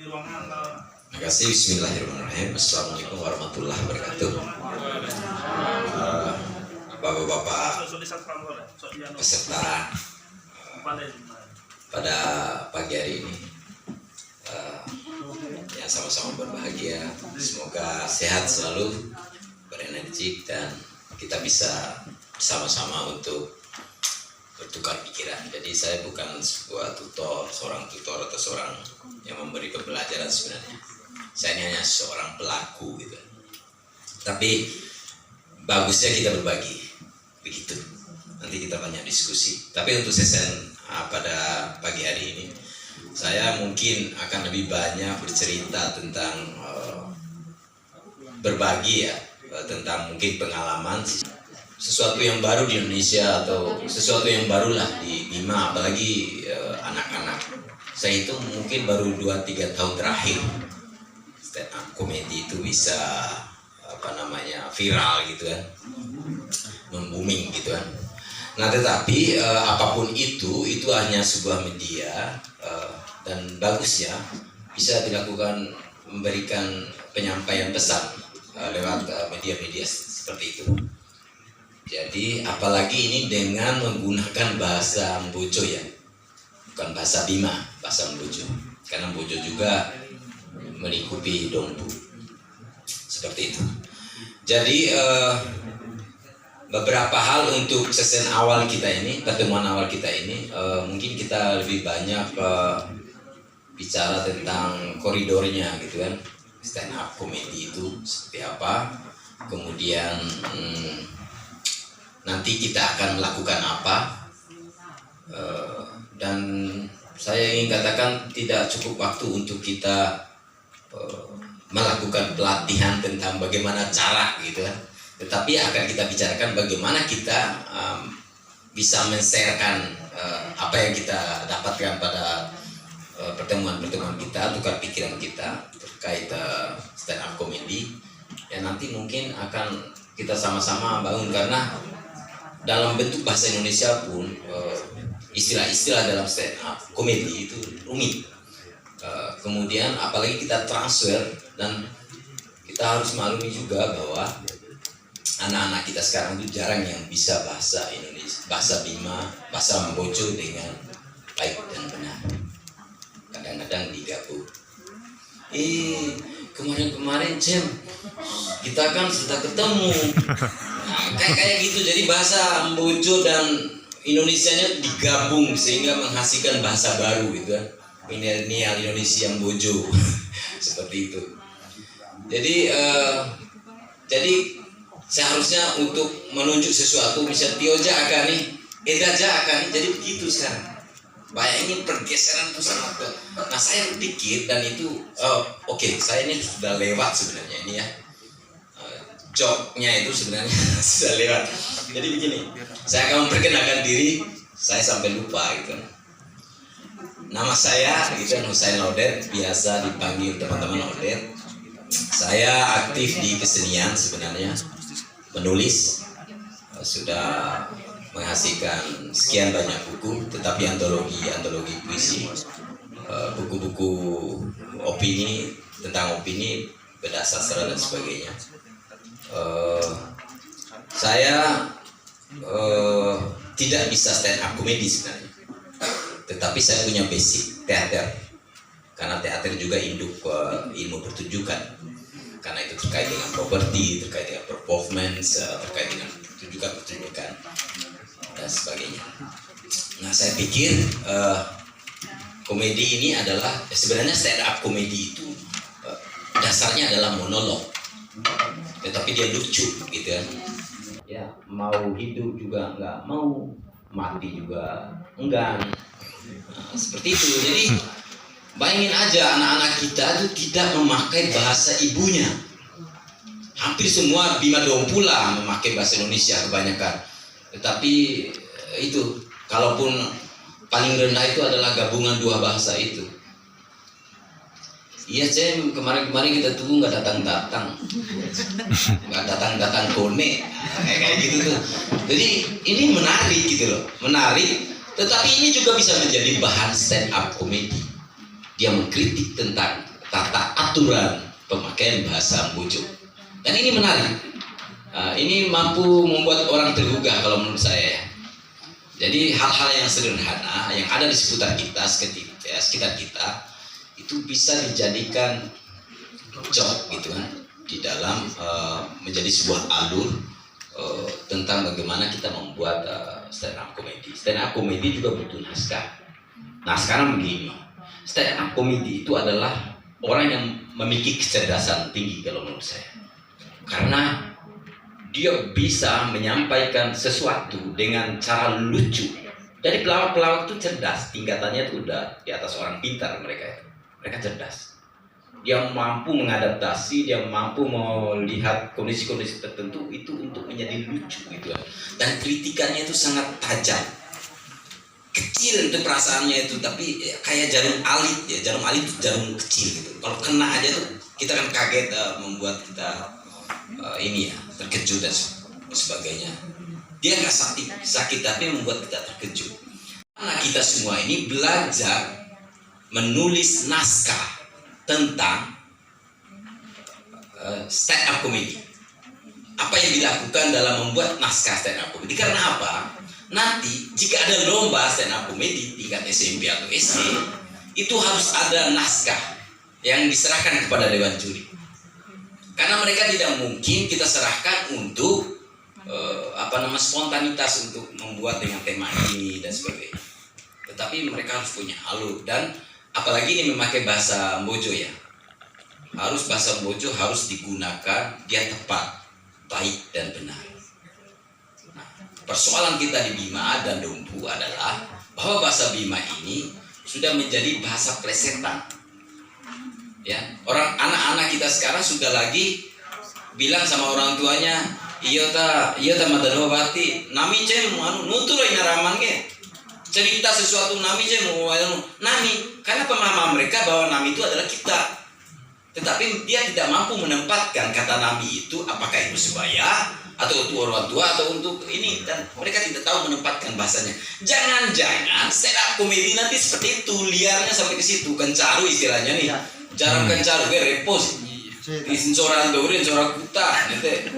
Terima kasih. Bismillahirrahmanirrahim. Assalamualaikum warahmatullahi wabarakatuh. Bapak-bapak peserta pada pagi hari ini yang sama-sama berbahagia, semoga sehat selalu, berenergi, dan kita bisa sama-sama untuk bertukar pikiran. Jadi saya bukan seorang tutor atau seorang yang memberi pembelajaran sebenarnya. Saya ini hanya seorang pelaku gitu. Tapi bagusnya kita berbagi, begitu. Nanti kita banyak diskusi. Tapi untuk sesi pada pagi hari ini, saya mungkin akan lebih banyak bercerita tentang berbagi ya, tentang mungkin pengalaman sesuatu yang baru di Indonesia atau sesuatu yang barulah di Bima, apalagi anak-anak. Saya itu mungkin baru 2-3 tahun terakhir stand up comedy itu bisa viral gitu kan, membooming gitu kan. Nah tetapi apapun itu hanya sebuah media dan bagus ya, bisa dilakukan memberikan penyampaian pesan lewat media-media seperti itu. Jadi apalagi ini dengan menggunakan bahasa Mbojo ya, bukan bahasa Bima, bahasa Mbojo. Karena Mbojo juga melingkupi Dongbu, seperti itu. Jadi beberapa hal untuk sesi awal kita ini, pertemuan awal kita ini, mungkin kita lebih banyak bicara tentang koridornya gitu kan, stand up comedy itu seperti apa, kemudian nanti kita akan melakukan apa, dan saya ingin katakan tidak cukup waktu untuk kita melakukan pelatihan tentang bagaimana cara gitu kan, tetapi akan kita bicarakan bagaimana kita bisa men-sharekan apa yang kita dapatkan pada pertemuan-pertemuan kita, tukar pikiran kita terkait stand up comedy, yang nanti mungkin akan kita sama-sama bangun. Karena dalam bentuk bahasa Indonesia pun istilah-istilah dalam stand up comedy itu rumit. Kemudian apalagi kita transfer, dan kita harus maklumi juga bahwa anak-anak kita sekarang itu jarang yang bisa bahasa Indonesia, bahasa Bima, bahasa Mbojo dengan baik dan benar. Kadang-kadang digabung. Kemarin Cem, kita kan sudah ketemu. Nah, kayak gitu. Jadi bahasa Mbojo dan Indonesianya digabung sehingga menghasilkan bahasa baru gitu kan. Milenial Indonesia Mbojo. Seperti itu. Jadi seharusnya untuk menunjuk sesuatu, misalnya Tioja Akani, Edaja Akani, jadi begitu sekarang. Bayangin pergeseran itu sangat. Nah saya pikir, dan itu oke, saya ini sudah lewat sebenarnya ini ya, joknya itu sebenarnya sudah lewat. Jadi begini, saya akan memperkenalkan diri, saya sampai lupa gitu. Nama saya gitu, Husain Laudet, biasa dipanggil teman-teman Laudet. Saya aktif di kesenian sebenarnya, menulis, sudah menghasilkan sekian banyak buku, tetapi antologi puisi, buku-buku opini, tentang opini, bedah sastra dan sebagainya. Saya tidak bisa stand up comedy sebenarnya, tetapi saya punya basic teater, karena teater juga induk ilmu pertunjukan, karena itu terkait dengan properti, terkait dengan performance, terkait dengan pertunjukan dan sebagainya. Nah saya pikir komedi ini adalah sebenarnya stand up comedy itu dasarnya adalah monolog, tetapi dia lucu gitu kan. Ya mau hidup juga enggak mau, mati juga enggak. Nah, seperti itu. Jadi bayangin aja anak-anak kita itu tidak memakai bahasa ibunya. Hampir semua Bima Dompula memakai bahasa Indonesia kebanyakan. Tetapi itu, kalaupun paling rendah itu adalah gabungan dua bahasa itu. Iya Cem, kemarin kita tunggu nggak datang-datang, nggak datang-datang kone, kayak gitu tuh. Jadi ini menarik gitu loh, menarik. Tetapi ini juga bisa menjadi bahan stand up comedy. Dia mengkritik tentang aturan pemakaian bahasa Mbojo. Dan ini menarik. Ini mampu membuat orang tergugah kalau menurut saya ya. Jadi hal-hal yang sederhana yang ada di sekitar kita, sekitar kita itu bisa dijadikan job gitu kan, di dalam menjadi sebuah alur tentang bagaimana kita membuat stand up comedy. Stand up comedy juga butuh naskah. Nah sekarang begini, stand up comedy itu adalah orang yang memiliki kecerdasan tinggi kalau menurut saya, karena dia bisa menyampaikan sesuatu dengan cara lucu. Jadi pelawak-pelawak itu cerdas, tingkatannya itu udah di atas orang pintar mereka itu. Mereka cerdas. Dia mampu mengadaptasi, dia mampu melihat kondisi-kondisi tertentu itu untuk menjadi lucu gitu. Dan kritikannya itu sangat tajam. Kecil itu perasaannya itu, tapi kayak jarum alit ya, jarum alit itu jarum kecil gitu. Kalau kena aja tuh kita kan kaget, membuat kita ini ya terkejut dan sebagainya. Dia nggak sakit tapi membuat kita terkejut. Karena kita semua ini belajar menulis naskah tentang stand up comedy. Apa yang dilakukan dalam membuat naskah stand up comedy? Karena apa? Nanti jika ada lomba stand up comedy tingkat SMP atau SD, itu harus ada naskah yang diserahkan kepada dewan juri. Karena mereka tidak mungkin kita serahkan untuk spontanitas untuk membuat dengan tema ini dan sebagainya. Tetapi mereka harus punya alur, dan apalagi ini memakai bahasa Mbojo ya. Harus bahasa Mbojo harus digunakan, dia tepat, baik dan benar. Nah, persoalan kita di Bima dan Dompu adalah bahwa bahasa Bima ini sudah menjadi bahasa plesetan. Ya, anak-anak kita sekarang sudah lagi bilang sama orang tuanya, iya ta Madanowati, nami cem nutur ina ramange. Cerita sesuatu nami cem nami, karena pemahaman mereka bahwa nami itu adalah kita. Tetapi dia tidak mampu menempatkan kata nami itu apakah itu sebaya atau untuk orang tua atau untuk ini, dan mereka tidak tahu menempatkan bahasanya. Jangan-jangan stand up comedy nanti seperti itu, liarnya sampai ke situ, kencaru istilahnya nih. Jarang kencaru repos. Insoran dorin, insoran kuta, nanti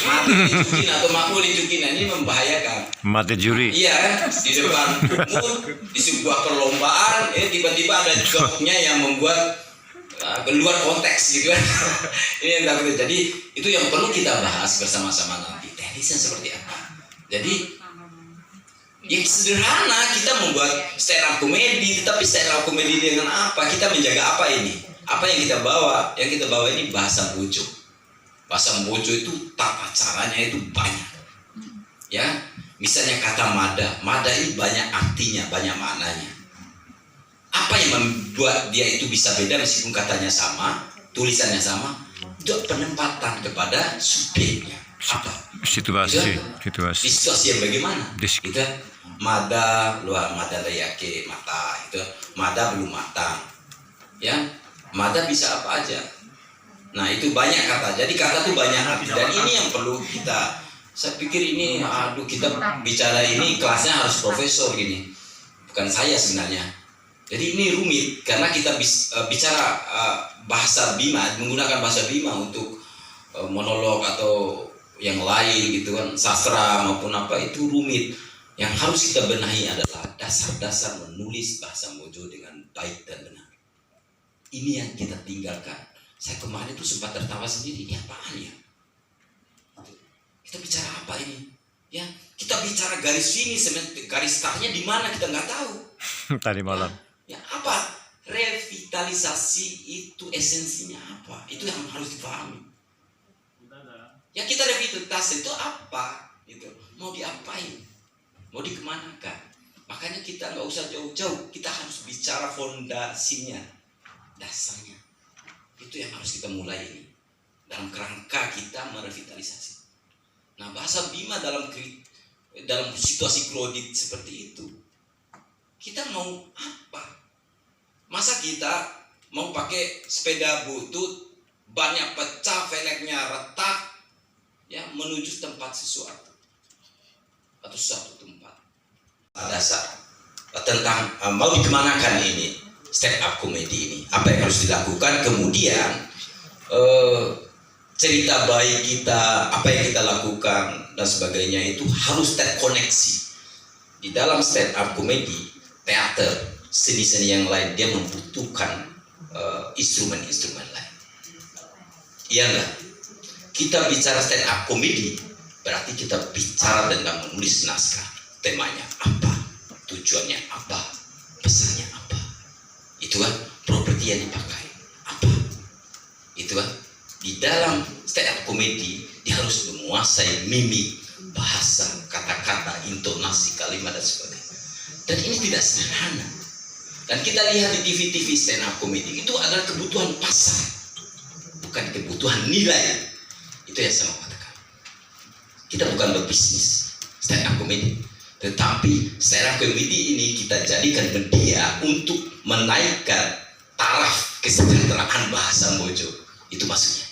mati dicukin atau makmur dicukin, ini membahayakan. Mati juri. Iya kan, di depan umum di sebuah perlombaan, tiba-tiba ada joknya yang membuat keluar konteks gitu kan. Ini yang takut. Jadi itu yang perlu kita bahas bersama-sama nanti, teknisnya seperti apa. Jadi yang sederhana kita membuat stand up comedy, tetapi stand up comedy dengan apa? Kita menjaga apa ini? Apa yang kita bawa? Yang kita bawa ini bahasa Mbojo. Bahasa Mbojo itu tata caranya itu banyak. Ya, misalnya kata mada. Mada ini banyak artinya, banyak maknanya. Apa yang membuat dia itu bisa beda meskipun katanya sama, tulisannya sama? Itu penempatan kepada subjeknya. Apa? Situasi. Situasi yang bagaimana? Kita mada luar mada layake mata itu, mada belum matang. Ya, mada bisa apa aja. Nah itu banyak kata. Jadi kata itu banyak arti, dan ini yang perlu kita. Saya pikir ini, kita bicara ini kelasnya harus profesor gini, bukan saya sebenarnya. Jadi ini rumit karena kita bicara bahasa Bima, menggunakan bahasa Bima untuk monolog atau yang lain gitu kan, sastra maupun apa, itu rumit. Yang harus kita benahi adalah dasar-dasar menulis bahasa Mbojo dengan baik dan benar. Ini yang kita tinggalkan. Saya kemarin itu sempat tertawa sendiri, ini apaan ya? Kita bicara apa ini? Ya, kita bicara garis sini, garis startnya di mana kita nggak tahu. Tadi malam. Ya apa? Revitalisasi itu esensinya apa? Itu yang harus dipahami. Ya kita revitalisasi itu apa? Gitu. Mau diapain? Mau dikemanakan? Makanya kita nggak usah jauh-jauh. Kita harus bicara fondasinya, dasarnya. Itu yang harus kita mulai ini. Dalam kerangka kita merevitalisasi. Nah bahasa Bima dalam situasi kredit seperti itu, kita mau apa? Masa kita mau pakai sepeda butut banyak pecah, velgnya retak, ya menuju tempat sesuatu atau suatu tempat dasar tentang mau dikemanakan ini, stand up comedy ini, apa yang harus dilakukan, kemudian cerita baik kita, apa yang kita lakukan dan sebagainya itu harus terkoneksi. Di dalam stand up comedy, teater, seni-seni yang lain, dia membutuhkan instrumen-instrumen lain. Iya enggak? Kita bicara stand up comedy, berarti kita bicara tentang menulis naskah. Temanya apa? Tujuannya apa? Pesannya apa? Itu kan properti yang dipakai. Apa? Itu kan di dalam stand up comedy dia harus menguasai mimik, bahasa, kata-kata, intonasi, kalimat dan sebagainya. Dan ini tidak sederhana. Dan kita lihat di TV-TV stand up comedy itu adalah kebutuhan pasar, bukan kebutuhan nilai. Itu yang saya mau katakan. Kita bukan berbisnis stand up comedy, tetapi stand up comedy ini kita jadikan media untuk menaikkan taraf kesejahteraan bahasa Mojo. Itu maksudnya.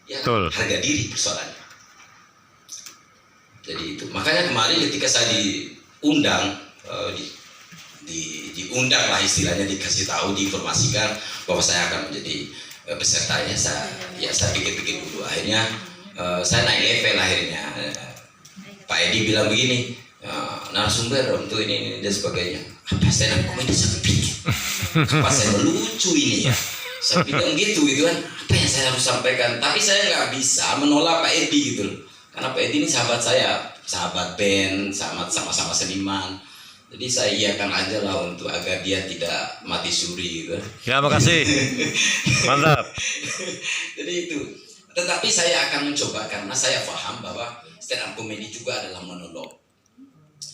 Ya, harga diri persoalannya. Jadi itu. Makanya kemarin ketika saya diundang, diundang lah istilahnya, dikasih tahu, diinformasikan bahwa saya akan menjadi pesertanya, saya pikir-pikir dulu. Akhirnya saya naik level akhirnya. Pak Edi bilang begini, narasumber untuk ini dan sebagainya. Apa stand up comedy saya pikir? Apa saya melucu ini ya? Saya bilang gitu kan, apa yang saya harus sampaikan? Tapi saya nggak bisa menolak Pak Edi gitu loh. Karena Pak Edi ini sahabat saya, sahabat band, sama-sama seniman. Jadi saya iakan aja lah untuk agar dia tidak mati suri gitu. Ya, makasih. Mantap. Jadi itu. Tetapi saya akan mencoba karena saya paham bahwa stand up comedy juga adalah monolog.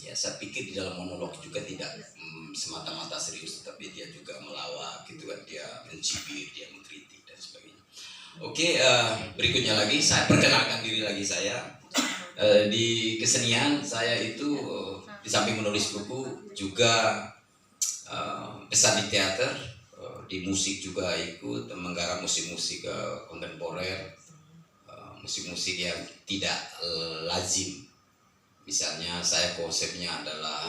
Ya, saya pikir di dalam monolog juga tidak semata-mata serius, tapi dia juga melawak gitu kan, dia mencibir, dia mengkritik dan sebagainya. Oke, berikutnya lagi saya perkenalkan diri lagi saya. Di kesenian saya itu di samping menulis buku juga pesan di teater, di musik juga ikut menggarap musik-musik kontemporer, musik-musik yang tidak lazim. Misalnya saya konsepnya adalah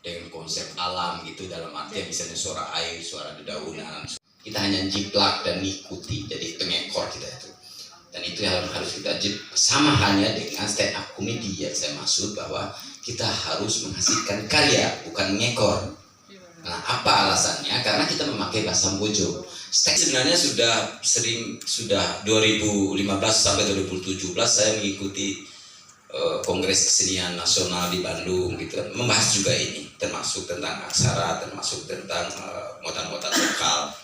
dengan konsep alam gitu, dalam artian misalnya suara air, suara dedaunan. Kita hanya jiplak dan ngikuti, jadi pengekor kita itu. Dan itu yang harus kita sama hanya dengan stand up comedy yang saya maksud bahwa kita harus menghasilkan karya, bukan mengekor. Nah, apa alasannya? Karena kita memakai bahasa Mojo. Sebenarnya sudah 2015 sampai 2017 saya mengikuti Kongres Kesenian Nasional di Bandung gitu kan, membahas juga ini, termasuk tentang aksara, termasuk tentang muatan-muatan lokal.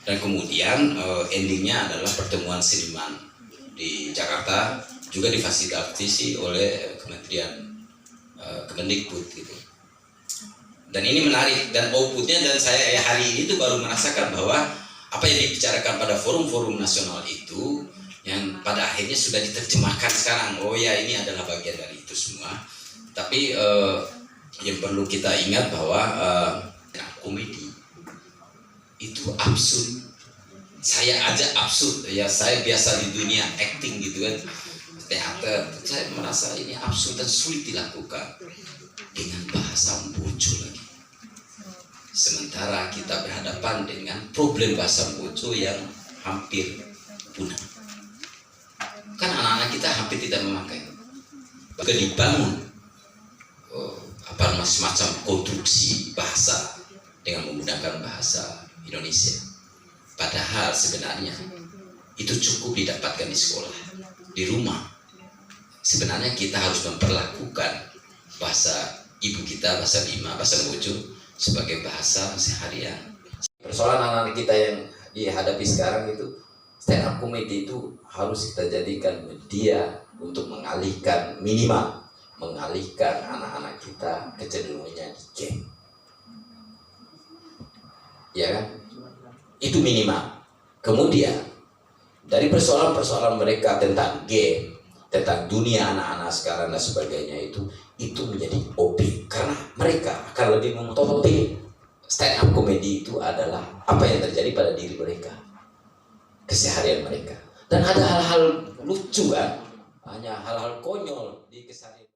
Dan kemudian endingnya adalah pertemuan seniman di Jakarta, juga difasilitasi oleh Kementerian Kemendikbud gitu. Dan ini menarik, dan outputnya, dan saya hari ini tuh baru merasakan bahwa apa yang dibicarakan pada forum-forum nasional itu yang pada akhirnya sudah diterjemahkan sekarang. Oh ya, ini adalah bagian dari itu semua. Tapi yang perlu kita ingat bahwa komedi itu absurd. Saya aja absurd ya, saya biasa di dunia acting gitu kan, teater, saya merasa ini absurd dan sulit dilakukan dengan bahasa Mojo lagi. Sementara kita berhadapan dengan problem bahasa Mojo yang hampir punah. Kan anak-anak kita hampir tidak memakai. Bahkan dibangun semacam konstruksi bahasa dengan menggunakan bahasa Indonesia. Padahal sebenarnya itu cukup didapatkan di sekolah, di rumah. Sebenarnya kita harus memperlakukan bahasa ibu kita, bahasa Bima, bahasa Mojo sebagai bahasa seharian. Persoalan anak-anak kita yang dihadapi sekarang itu, stand up comedy itu harus kita jadikan media untuk mengalihkan, minimal mengalihkan anak-anak kita kecenderungannya di game. Ya kan? Itu minimal. Kemudian dari persoalan-persoalan mereka tentang game, tentang dunia anak-anak sekarang dan sebagainya itu menjadi objek, karena mereka akan lebih memotong stand up comedy itu adalah apa yang terjadi pada diri mereka, keseharian mereka. Dan ada hal-hal lucu kan, hanya hal-hal konyol di keseharian.